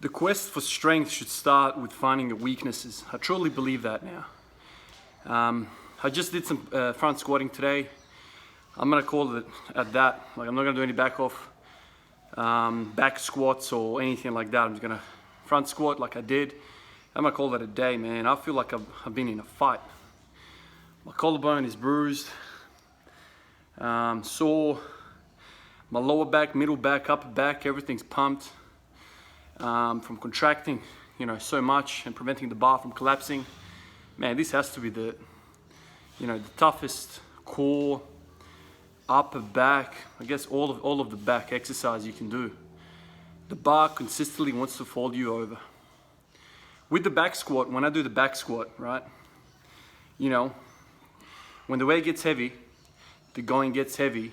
The quest for strength should start with finding your weaknesses. I truly believe that now. I just did some front squatting today. I'm gonna call it at that. Like, I'm not gonna do any back off, back squats or anything like that. I'm just gonna front squat like I did. I'm gonna call that a day, man. I feel like I've been in a fight. My collarbone is bruised, sore. My lower back, middle back, upper back, everything's pumped. From contracting, so much and preventing the bar from collapsing. Man, this has to be the toughest core, upper back, I guess all of the back exercise you can do. The bar consistently wants to fold you over. With the back squat, when I do the back squat, right, when the weight gets heavy, the going gets heavy,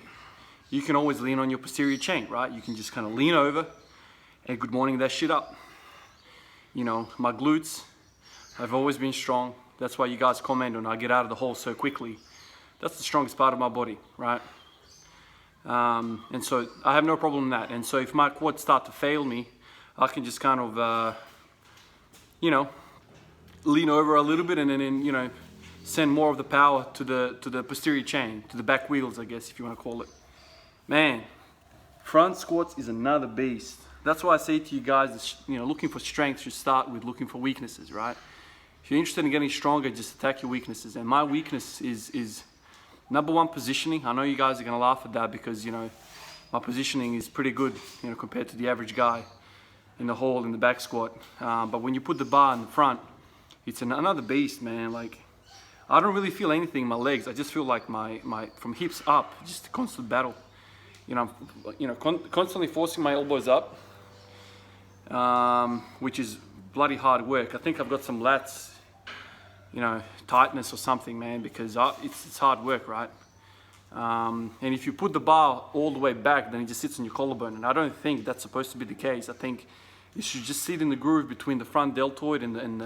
you can always lean on your posterior chain, right? You can just kind of lean over and good morning that shit up. My glutes have always been strong. That's why you guys comment on I get out of the hole so quickly. That's the strongest part of my body, right? And so I have no problem in that. And so if my quads start to fail me, I can just kind of, lean over a little bit and then, send more of the power to the posterior chain, to the back wheels, I guess, if you want to call it. Man, front squats is another beast. That's why I say to you guys, looking for strength should start with looking for weaknesses, right? If you're interested in getting stronger, just attack your weaknesses. And my weakness is number one, positioning. I know you guys are gonna laugh at that because, my positioning is pretty good, compared to the average guy in the hole, in the back squat. But when you put the bar in the front, it's another beast, man. Like, I don't really feel anything in my legs. I just feel like my from hips up, just a constant battle. Constantly forcing my elbows up, which is bloody hard work. I think I've got some lats, tightness or something, man, because it's hard work, right? And if you put the bar all the way back, then it just sits on your collarbone. And I don't think that's supposed to be the case. I think it should just sit in the groove between the front deltoid and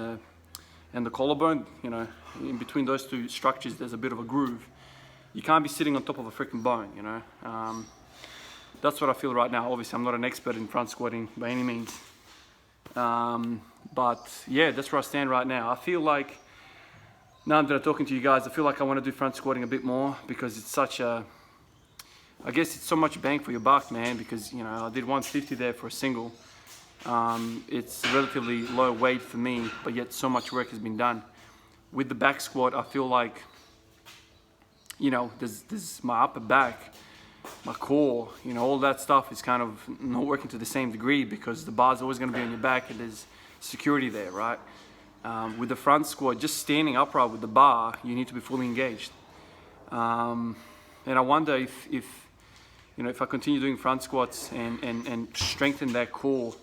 the collarbone. In between those two structures, there's a bit of a groove. You can't be sitting on top of a freaking bone, That's what I feel right now. Obviously, I'm not an expert in front squatting by any means. But yeah, that's where I stand right now. I feel like, now that I'm talking to you guys, I feel like I want to do front squatting a bit more because it's I guess it's so much bang for your buck, man, because, I did 150 there for a single. It's relatively low weight for me, but yet so much work has been done. With the back squat, I feel like, there's my upper back, my core, all that stuff is kind of not working to the same degree because the bar's always going to be on your back and there's security there, right? With the front squat, just standing upright with the bar, you need to be fully engaged. And I wonder if I continue doing front squats and strengthen that core,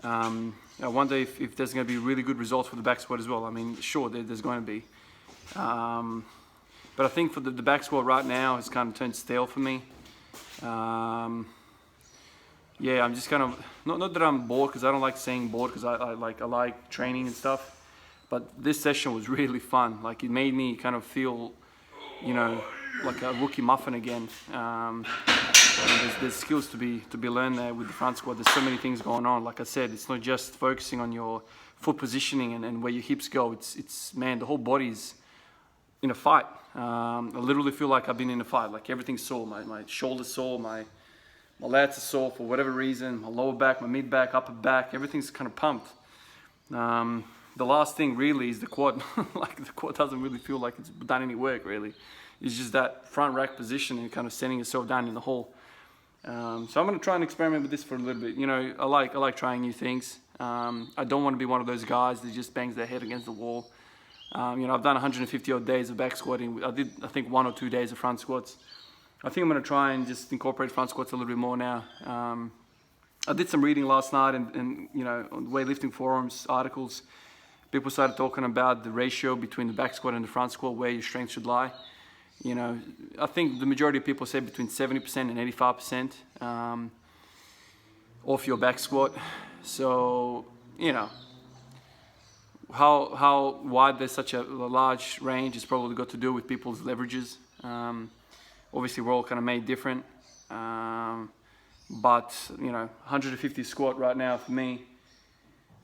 I wonder if there's going to be really good results for the back squat as well. I mean, sure, there's going to be. But I think for the back squat right now, it's kind of turned stale for me. Yeah, I'm just kind of, not that I'm bored, because I don't like saying bored, because I like training and stuff. But this session was really fun. Like, it made me kind of feel, like a rookie muffin again. There's skills to be learned there with the front squat. There's so many things going on. Like I said, it's not just focusing on your foot positioning and where your hips go. It's man, the whole body's in a fight. I literally feel like I've been in a fight. Like, everything's sore. My shoulder's sore. My lats are sore for whatever reason. My lower back, my mid back, upper back, everything's kind of pumped. The last thing really is the quad. Like, the quad doesn't really feel like it's done any work, really. It's just that front rack position and kind of sending yourself down in the hole. So I'm going to try and experiment with this for a little bit. I like trying new things. I don't want to be one of those guys that just bangs their head against the wall. I've done 150 odd days of back squatting. I did, I think, 1 or 2 days of front squats. I think I'm going to try and just incorporate front squats a little bit more now. I did some reading last night and on weightlifting forums, articles. People started talking about the ratio between the back squat and the front squat, where your strength should lie. I think the majority of people say between 70% and 85% off your back squat. So, how wide there's such a large range is probably got to do with people's leverages. Obviously, we're all kind of made different. But 150 squat right now for me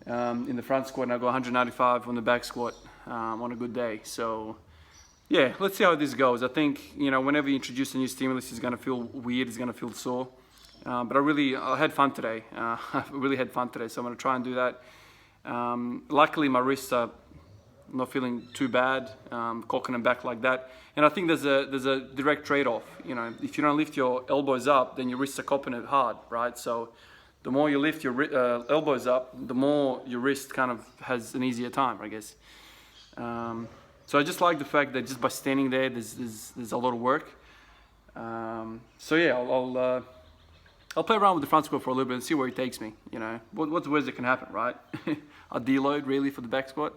in the front squat, and I go 195 on the back squat on a good day. So yeah, let's see how this goes. I think, you know, whenever you introduce a new stimulus, it's gonna feel weird, it's gonna feel sore. But I had fun today. I really had fun today, so I'm gonna try and do that. Luckily, my wrists are not feeling too bad, cocking them back like that. And I think there's a direct trade-off. You know, if you don't lift your elbows up, then your wrists are copping it hard, right? So the more you lift your elbows up, the more your wrist kind of has an easier time, I guess. So I just like the fact that just by standing there, there's a lot of work. So yeah, I'll play around with the front squat for a little bit and see where it takes me. You know, what's the worst that can happen, right? A deload really for the back squat.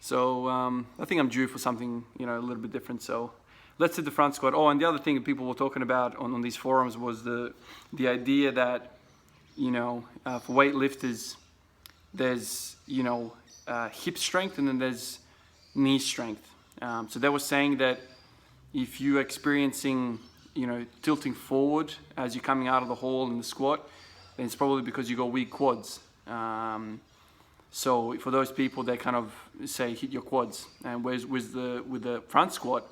So I think I'm due for something, you know, a little bit different. So let's hit the front squat. Oh, and the other thing that people were talking about on these forums was the idea that, you know, for weightlifters, there's, you know, hip strength and then there's knee strength. So they were saying that if you're experiencing, you know, tilting forward as you're coming out of the hole in the squat, then it's probably because you got weak quads. So for those people, they kind of say hit your quads. And whereas with the front squat,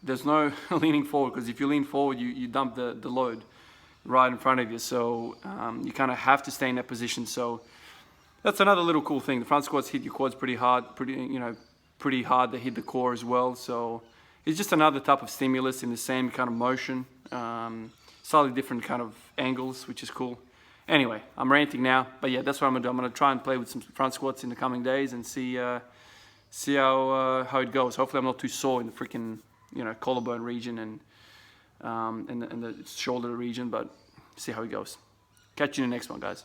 there's no leaning forward, because if you lean forward, you dump the load right in front of you. So you kind of have to stay in that position. So that's another little cool thing. The front squats hit your quads pretty hard, pretty hard. They hit the core as well. So it's just another type of stimulus in the same kind of motion, slightly different kind of angles, which is cool. Anyway, I'm ranting now, but yeah, that's what I'm gonna do. I'm gonna try and play with some front squats in the coming days and see how it goes. Hopefully, I'm not too sore in the freaking, you know, collarbone region and the shoulder region, but see how it goes. Catch you in the next one, guys.